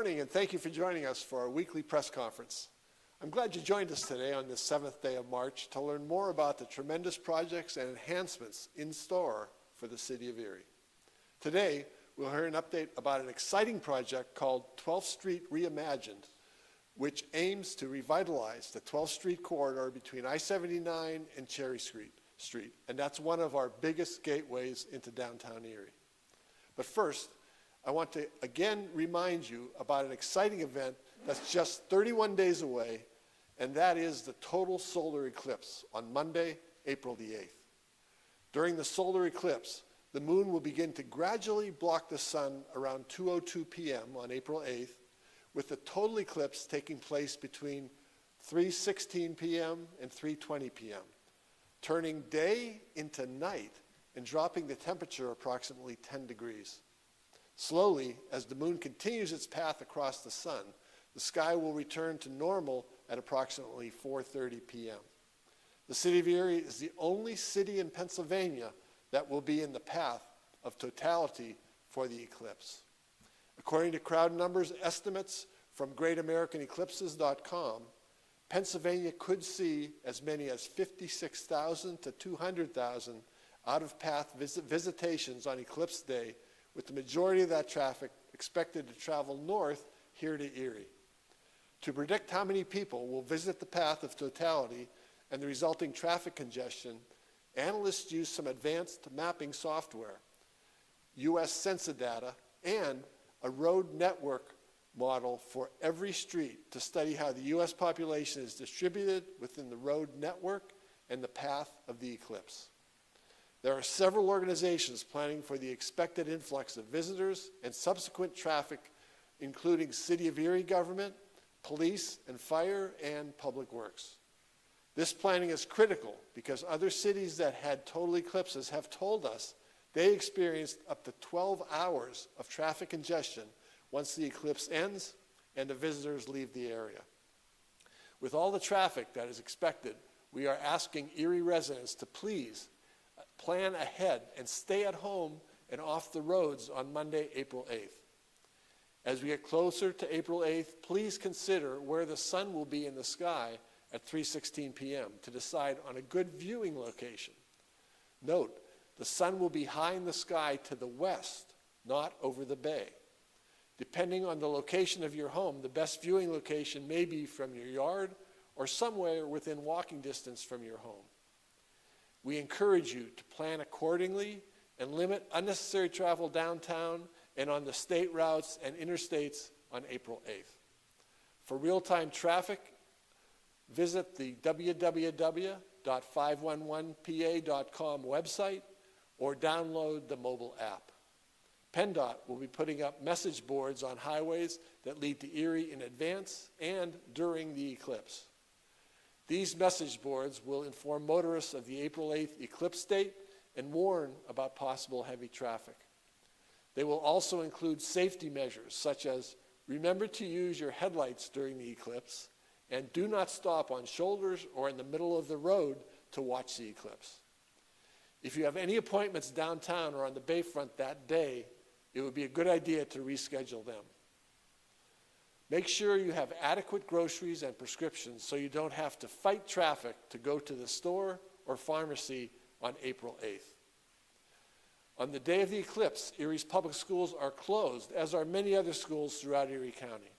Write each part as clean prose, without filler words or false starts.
morning, and thank you for joining us for our weekly press conference. I'm glad you joined us today on this 7th day of March to learn more about the tremendous projects and enhancements in store for the City of Erie. Today, we'll hear an update about an exciting project called 12th Street Reimagined, which aims to revitalize the 12th Street corridor between I-79 and Cherry Street, and that's one of our biggest gateways into downtown Erie. But first, I want to again remind you about an exciting event that's just 31 days away, and that is the total solar eclipse on Monday, April the 8th. During the solar eclipse, the moon will begin to gradually block the sun around 2:02 p.m. on April 8th, with the total eclipse taking place between 3:16 p.m. and 3:20 p.m., turning day into night and dropping the temperature approximately 10 degrees. Slowly, as the moon continues its path across the sun, the sky will return to normal at approximately 4:30 p.m. The City of Erie is the only city in Pennsylvania that will be in the path of totality for the eclipse. According to crowd numbers estimates from GreatAmericanEclipses.com, Pennsylvania could see as many as 56,000 to 200,000 out-of-path visitations on Eclipse Day, with the majority of that traffic expected to travel north here to Erie. To predict how many people will visit the path of totality and the resulting traffic congestion, analysts use some advanced mapping software, U.S. Census-Data, and a road network model for every street to study how the U.S. population is distributed within the road network and the path of the eclipse. There are several organizations planning for the expected influx of visitors and subsequent traffic, including City of Erie government, police and fire, and public works. This planning is critical because other cities that had total eclipses have told us they experienced up to 12 hours of traffic congestion once the eclipse ends and the visitors leave the area. With all the traffic that is expected, we are asking Erie residents to please plan ahead and stay at home and off the roads on Monday, April 8th. As we get closer to April 8th, please consider where the sun will be in the sky at 3:16 p.m. to decide on a good viewing location. Note, the sun will be high in the sky to the west, not over the bay. Depending on the location of your home, the best viewing location may be from your yard or somewhere within walking distance from your home. We encourage you to plan accordingly and limit unnecessary travel downtown and on the state routes and interstates on April 8th. For real-time traffic, visit the www.511pa.com website or download the mobile app. PennDOT will be putting up message boards on highways that lead to Erie in advance and during the eclipse. These message boards will inform motorists of the April 8th eclipse date and warn about possible heavy traffic. They will also include safety measures such as remember to use your headlights during the eclipse and do not stop on shoulders or in the middle of the road to watch the eclipse. If you have any appointments downtown or on the Bayfront that day, it would be a good idea to reschedule them. Make sure you have adequate groceries and prescriptions so you don't have to fight traffic to go to the store or pharmacy on April 8th. On the day of the eclipse, Erie's public schools are closed, as are many other schools throughout Erie County.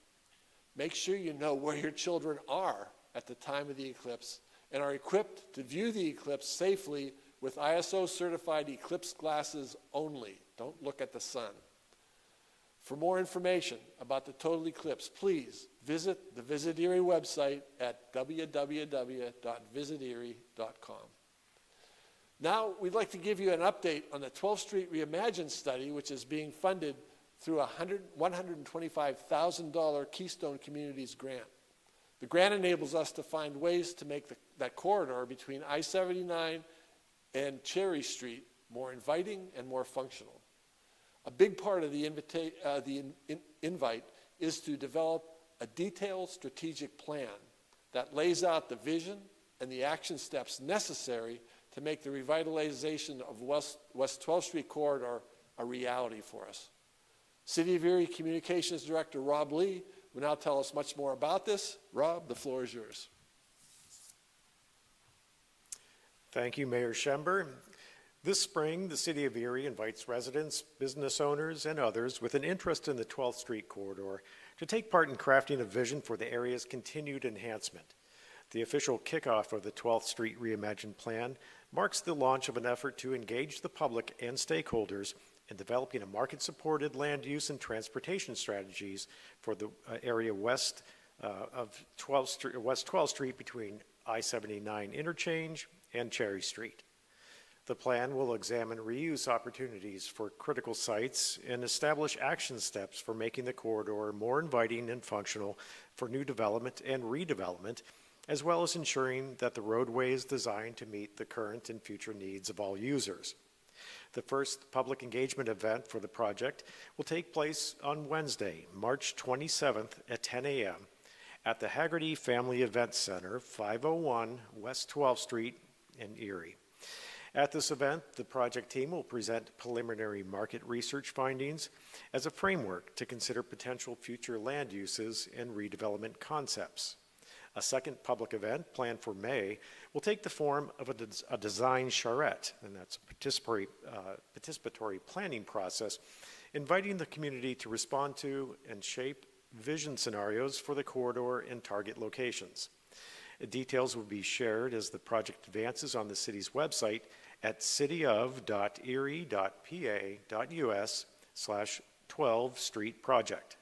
Make sure you know where your children are at the time of the eclipse and are equipped to view the eclipse safely with ISO-certified eclipse glasses only. Don't look at the sun. For more information about the total eclipse, please visit the Visit Erie website at www.visiterie.com. Now, we'd like to give you an update on the 12th Street Reimagined study, which is being funded through a $125,000 Keystone Communities grant. The grant enables us to find ways to make that corridor between I-79 and Cherry Street more inviting and more functional. A big part of the invite is to develop a detailed strategic plan that lays out the vision and the action steps necessary to make the revitalization of West 12th Street corridor a reality for us. City of Erie Communications Director Rob Lee will now tell us much more about this. Rob, the floor is yours. Thank you, Mayor Schember. This spring, the City of Erie invites residents, business owners, and others with an interest in the 12th Street corridor to take part in crafting a vision for the area's continued enhancement. The official kickoff of the 12th Street Reimagined Plan marks the launch of an effort to engage the public and stakeholders in developing a market-supported land use and transportation strategies for the area west of 12th Street between I-79 interchange and Cherry Street. The plan will examine reuse opportunities for critical sites and establish action steps for making the corridor more inviting and functional for new development and redevelopment, as well as ensuring that the roadway is designed to meet the current and future needs of all users. The first public engagement event for the project will take place on Wednesday, March 27th at 10 a.m. at the Haggerty Family Events Center, 501 West 12th Street in Erie. At this event, the project team will present preliminary market research findings as a framework to consider potential future land uses and redevelopment concepts. A second public event planned for May will take the form of a design charrette, and that's a participatory planning process, inviting the community to respond to and shape vision scenarios for the corridor and target locations. Details will be shared as the project advances on the city's website at cityof.erie.pa.us/12 Street Project.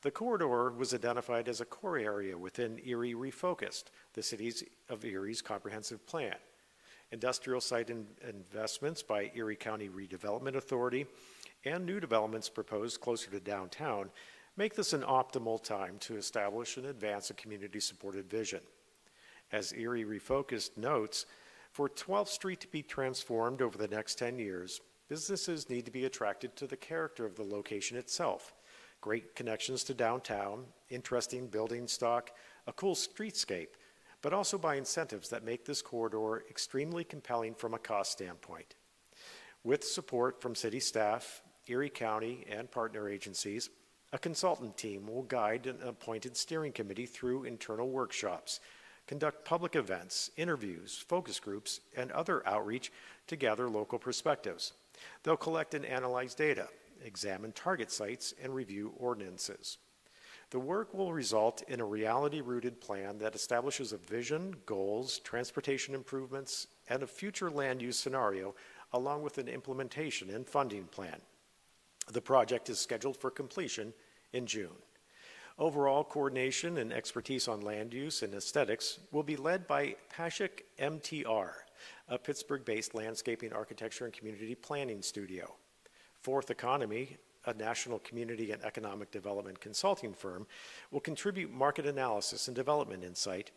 The corridor was identified as a core area within Erie Refocused, the City of Erie's comprehensive plan. Industrial site investments by Erie County Redevelopment Authority and new developments proposed closer to downtown make this an optimal time to establish and advance a community-supported vision. As Erie Refocused notes, for 12th Street to be transformed over the next 10 years, businesses need to be attracted to the character of the location itself. Great connections to downtown, interesting building stock, a cool streetscape, but also by incentives that make this corridor extremely compelling from a cost standpoint. With support from city staff, Erie County, and partner agencies, a consultant team will guide an appointed steering committee through internal workshops, conduct public events, interviews, focus groups, and other outreach to gather local perspectives. They'll collect and analyze data, examine target sites, and review ordinances. The work will result in a reality-rooted plan that establishes a vision, goals, transportation improvements, and a future land use scenario, along with an implementation and funding plan. The project is scheduled for completion in June. Overall coordination and expertise on land use and aesthetics will be led by Pashik MTR, a Pittsburgh-based landscaping architecture and community planning studio. Fourth Economy, a national community and economic development consulting firm, will contribute market analysis and development insight,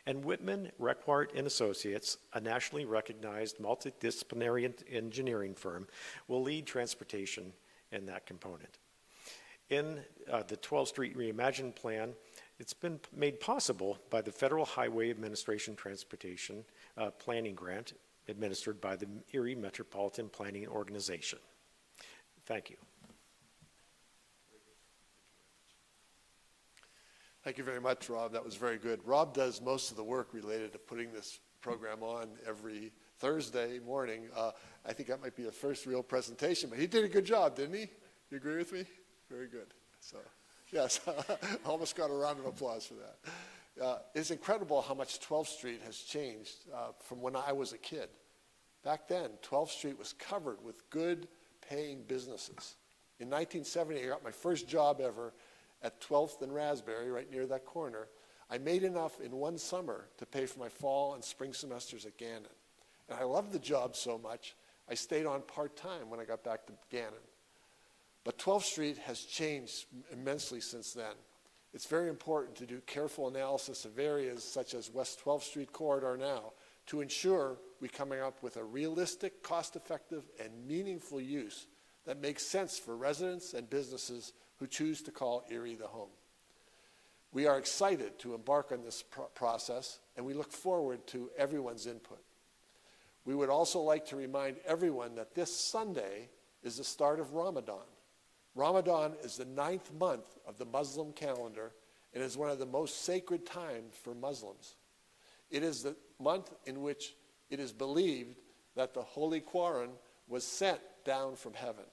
and Whitman, Requart and Associates, a nationally recognized multidisciplinary engineering firm, will lead transportation in that component. In the 12th Street Reimagined Plan, it's been made possible by the Federal Highway Administration Transportation Planning Grant administered by the Erie Metropolitan Planning Organization. Thank you. Thank you very much, Rob. That was very good. Rob does most of the work related to putting this program on every Thursday morning. I think that might be the first real presentation, but he did a good job, didn't he? You agree with me? Very good. So, yes, almost got a round of applause for that. It's incredible how much 12th Street has changed from when I was a kid. Back then, 12th Street was covered with good paying businesses. In 1970, I got my first job ever at 12th and Raspberry, right near that corner. I made enough in one summer to pay for my fall and spring semesters at Gannon. And I loved the job so much, I stayed on part-time when I got back to Gannon. But 12th Street has changed immensely since then. It's very important to do careful analysis of areas such as West 12th Street corridor now to ensure we're coming up with a realistic, cost-effective, and meaningful use that makes sense for residents and businesses who choose to call Erie the home. We are excited to embark on this process, and we look forward to everyone's input. We would also like to remind everyone that this Sunday is the start of Ramadan. Ramadan is the 9th month of the Muslim calendar and is one of the most sacred times for Muslims. It is the month in which it is believed that the Holy Quran was sent down from heaven.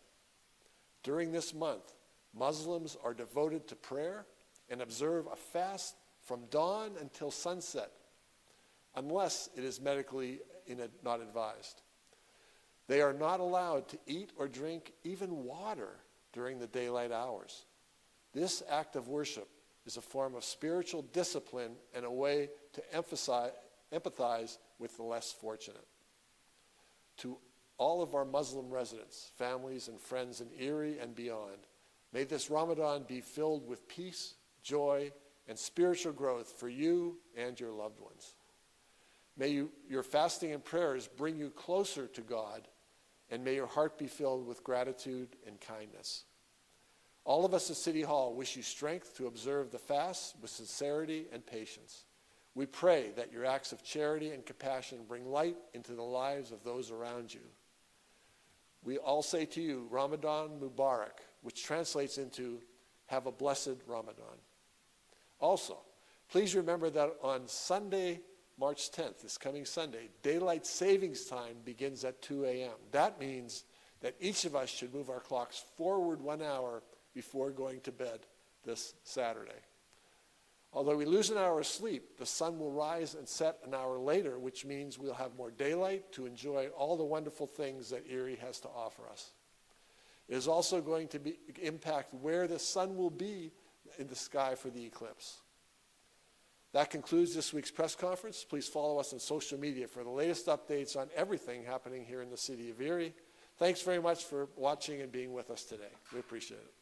During this month, Muslims are devoted to prayer and observe a fast from dawn until sunset, unless it is medically not advised. They are not allowed to eat or drink even water during the daylight hours. This act of worship is a form of spiritual discipline and a way to empathize with the less fortunate. To all of our Muslim residents, families, and friends in Erie and beyond, may this Ramadan be filled with peace, joy, and spiritual growth for you and your loved ones. May your fasting and prayers bring you closer to God, and may your heart be filled with gratitude and kindness. All of us at City Hall wish you strength to observe the fast with sincerity and patience. We pray that your acts of charity and compassion bring light into the lives of those around you. We all say to you, Ramadan Mubarak, which translates into, have a blessed Ramadan. Also, please remember that on Sunday, March 10th, this coming Sunday, daylight savings time begins at 2 a.m. That means that each of us should move our clocks forward 1 hour before going to bed this Saturday. Although we lose an hour of sleep, the sun will rise and set an hour later, which means we'll have more daylight to enjoy all the wonderful things that Erie has to offer us. It is also going to impact where the sun will be in the sky for the eclipse. That concludes this week's press conference. Please follow us on social media for the latest updates on everything happening here in the city of Erie. Thanks very much for watching and being with us today. We appreciate it.